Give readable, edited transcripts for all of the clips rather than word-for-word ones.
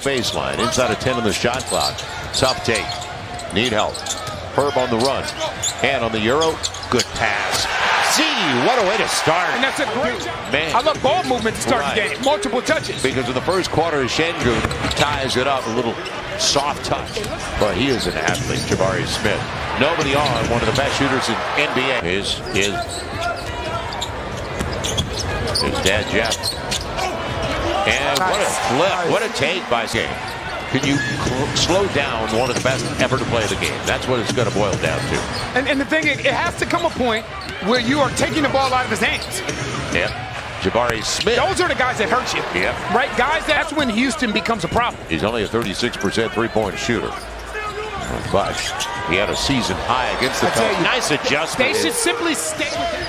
the baseline. Inside of 10 on the shot clock. Tough take. Need help. Herb on the run. And on the Euro, good pass. Z, what a way to start. And that's a great job. Man. I love ball movement to start the game. Multiple touches. Because in the first quarter, Sengun ties it up. A little soft touch. But he is an athlete, Jabari Smith. Nobody on. One of the best shooters in NBA. His dad, Jeff. And what a flip. What a take by Zay. Can you slow down one of the best ever to play the game? That's what it's going to boil down to. And the thing is, it has to come a point where you are taking the ball out of his hands. Yep. Jabari Smith. Those are the guys that hurt you. Yep. Right? Guys, that's when Houston becomes a problem. He's only a 36% three-point shooter. But he had a season high against the Pelicans. Nice adjustment. They should simply stay with it.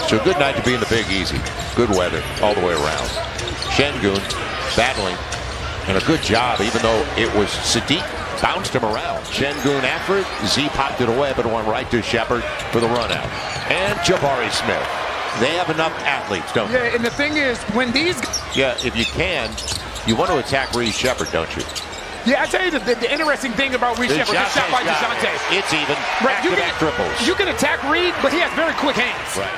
So good night to be in the Big Easy. Good weather all the way around. Sengun battling. And a good job, even though it was Saddiq bounced him around. Sengun after it. Z popped it away, but it went right to Shepard for the run out. And Jabari Smith. They have enough athletes, don't they? Yeah, and the thing is, when these... Yeah, if you can, you want to attack Reed Shepard, don't you? Yeah, I tell you the interesting thing about Reed Shepard, good shot by Dejounte. It's even. Right, Back-to-back triples. You can attack Reed, but he has very quick hands. Right.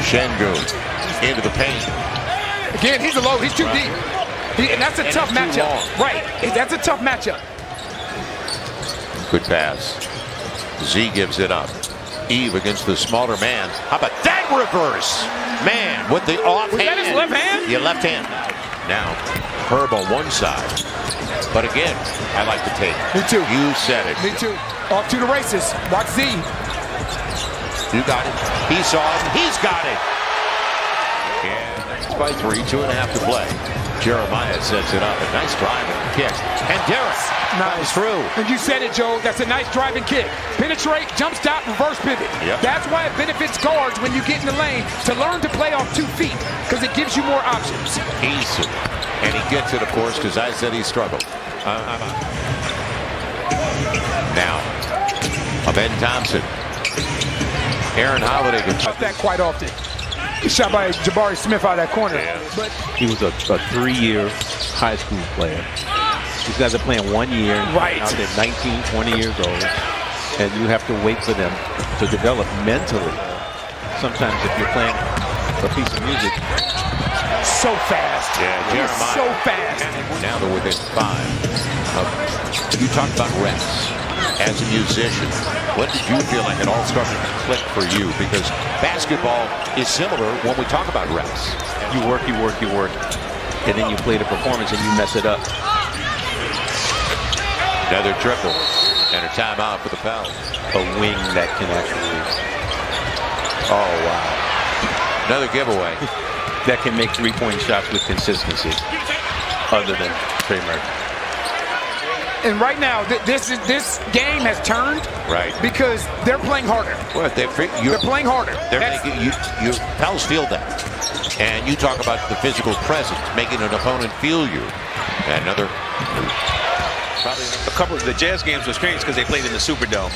Sengun into the paint. Again, he's low. He's too deep. And that's a tough matchup. Right. That's a tough matchup. Good pass. Z gives it up. Eve against the smaller man. How about that reverse? Man, with the offhand. Was that his left hand? Yeah, left hand. Now, Herb on one side. But again, I like the take. Me too. You said it. Me too. Off to the races. Watch Z. You got it. He saw it. He's got it. And by 3, 2.5 to play. Jeremiah sets it up. A nice driving kick. And Derik comes through. And you said it, Joe. That's a nice driving kick. Penetrate, jump stop, reverse pivot. Yep. That's why it benefits guards when you get in the lane to learn to play off 2 feet, because it gives you more options. Eason. And he gets it, of course, because I said he struggled. Now, Ben Thompson. Aaron Holiday can touch that quite often. Shot by Jabari Smith out of that corner. Yeah. But he was a 3-year high school player. These guys are playing 1 year. Right. Now they're 19, 20 years old. And you have to wait for them to develop mentally. Sometimes if you're playing a piece of music. So fast. Yeah, Jeremiah. So fast. Now they're within 5. You talked about reps. As a musician, when did you feel like it all started to click for you? Because basketball is similar when we talk about reps. You work, and then you play the performance and you mess it up. Another triple and a timeout for the Pels. A wing that can actually... Oh, wow. Another giveaway. That can make three-point shots with consistency, other than Trey Murphy. And right now, this game has turned. Right. Because they're playing harder. Well, they're playing harder. They're making you Pels feel that. And you talk about the physical presence, making an opponent feel you. And another. Probably a couple of the Jazz games were strange because they played in the Superdome.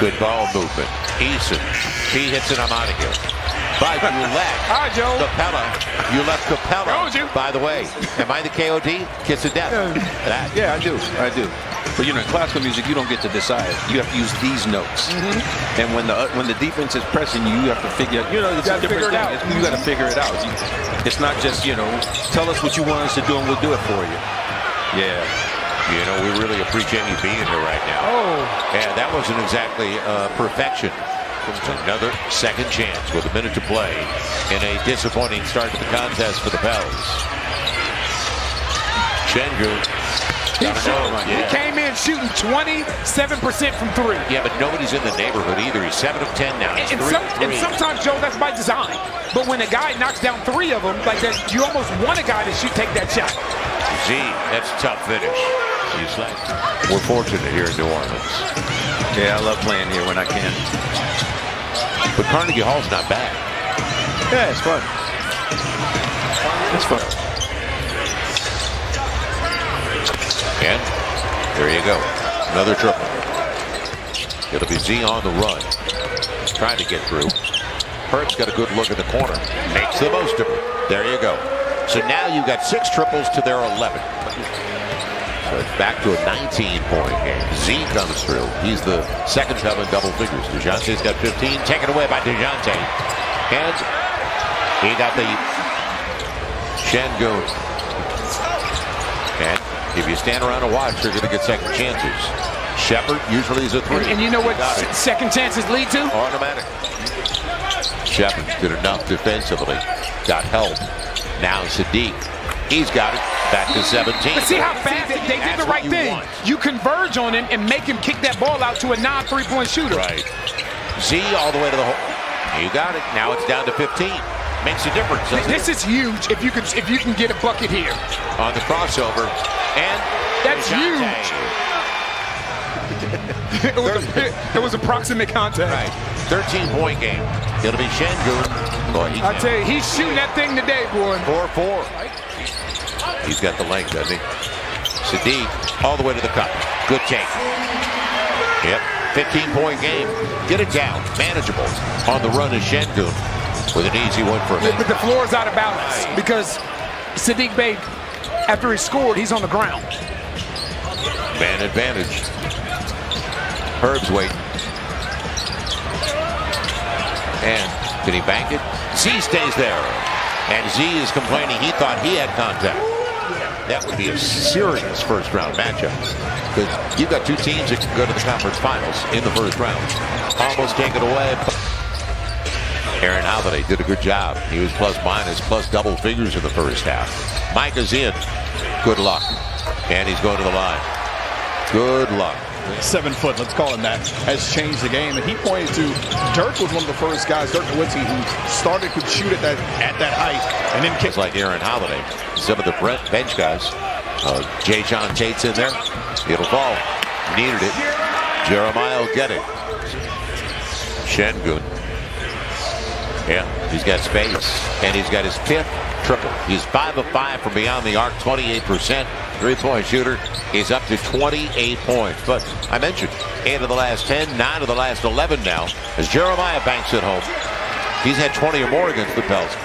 Good ball movement. Eason. He hits it. I'm out of here. But you left Capella. You left Capella. By the way, am I the KOD? Kiss of death. Yeah, I do. But you know, in classical music, you don't get to decide. You have to use these notes. And when the defense is pressing you, you have to figure. You know, it's a different thing. You got to figure it out. It's not just tell us what you want us to do and we'll do it for you. Yeah. You know, we really appreciate you being here right now. Oh. And that wasn't exactly perfection. Another second chance with a minute to play in a disappointing start to the contest for the Pels. Sengun. He came in shooting 27% from 3. Yeah, but nobody's in the neighborhood either. He's 7 of 10 now. And sometimes, Joe, that's by design. But when a guy knocks down 3 of them, like that, you almost want a guy to take that shot. Z, that's a tough finish. We're fortunate here in New Orleans. Yeah, I love playing here when I can. But Carnegie Hall's not bad. Yeah, it's fun. It's fun. And there you go. Another triple. It'll be Z on the run. Trying to get through. Herb's got a good look at the corner. Makes the most of it. There you go. So now you've got 6 triples to their 11. So it's back to a 19-point game. Z comes through. He's the second time in double figures. Dejounte's got 15. Taken away by Dejounte. And he got the Sengun. And if you stand around and watch, you're going to get second chances. Shepard usually is a 3. And you know what second chances lead to? Automatic. Shepard did enough defensively. Got help. Now Saddiq. He's got it. Back to 17. But see how fast they did the right thing. You converge on him and make him kick that ball out to a non-3-point shooter. Right. Z all the way to the hole. You got it. Now it's down to 15. Makes a difference. This is huge if you can get a bucket here. On the crossover. And that's huge. It was a proximate contact. Right. 13-point game. It'll be Sengun. I tell you, he's shooting that thing today, boy. 4-4. He's got the length, doesn't he? Saddiq all the way to the cup. Good take. Yep. 15-point game. Get it down. Manageable. On the run is Sengun with an easy one for him. But the floor is out of balance because Saddiq Bey, after he scored, he's on the ground. Man advantage. Herb's waiting. And did he bank it? Z stays there. And Z is complaining he thought he had contact. That would be a serious first-round matchup. Because you've got 2 teams that can go to the conference finals in the first round. Almost taken away. Aaron Holiday did a good job. He was plus-minus, plus double figures in the first half. Micah's in. Good luck. And he's going to the line. Good luck. 7 foot, let's call him that, has changed the game. And he pointed to Dirk was one of the first guys, Dirk Nowitzki, who could shoot at that height and then kick. It's like Aaron Holiday. Some of the bench guys. Dejounte Tate's in there. It'll fall. Needed it. Jeremiah will get it. Sengun. Yeah, he's got space. And he's got his 5th triple. He's 5 of 5 from beyond the arc, 28%. 3-point shooter. He's up to 28 points. But I mentioned 8 of the last 10, 9 of the last 11 now. As Jeremiah banks it home. He's had 20 or more against the Pels.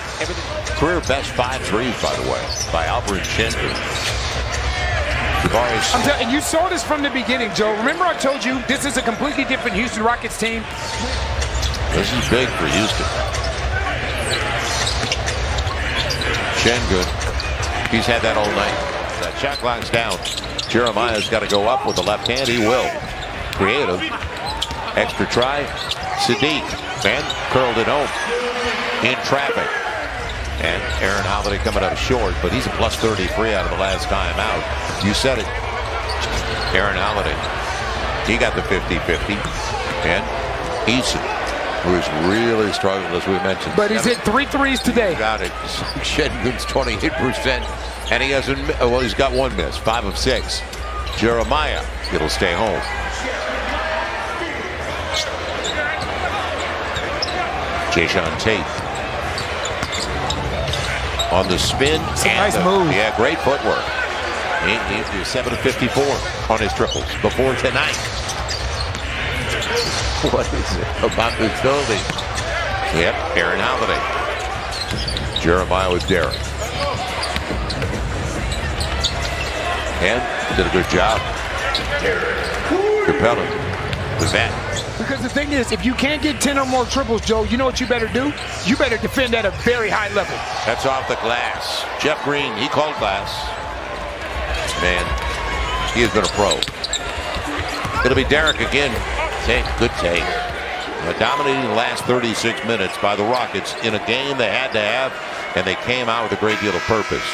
Career best 5 threes, by the way, by Alperen Sengun. And you saw this from the beginning, Joe. Remember I told you this is a completely different Houston Rockets team? This is big for Houston. Sengun. He's had that all night. That shot clock's down. Jeremiah's got to go up with the left hand. He will. Creative. Extra try. Saddiq. And curled it home. In traffic. And Aaron Holiday coming up short, but he's a plus 33 out of the last time out. You said it. Aaron Holiday. He got the 50-50. And Eason, who is really struggling, as we mentioned. But he's hit 3 threes today. Got it. Sengun's 28%. And he hasn't, well, he's got 1 miss, 5 of 6. Jeremiah, it'll stay home. Dejounte on the spin. Nice move. Yeah, great footwork. He's 7 of 54 on his triples before tonight. What is it about this building? Yep, Aaron Holiday. Jeremiah with Derik. And did a good job. Capella with that. Because the thing is, if you can't get 10 or more triples, Joe, you know what you better do? You better defend at a very high level. That's off the glass. Jeff Green, he called glass. Man, he has been a pro. It'll be Derik again. Good take. Dominating the last 36 minutes by the Rockets in a game they had to have, and they came out with a great deal of purpose.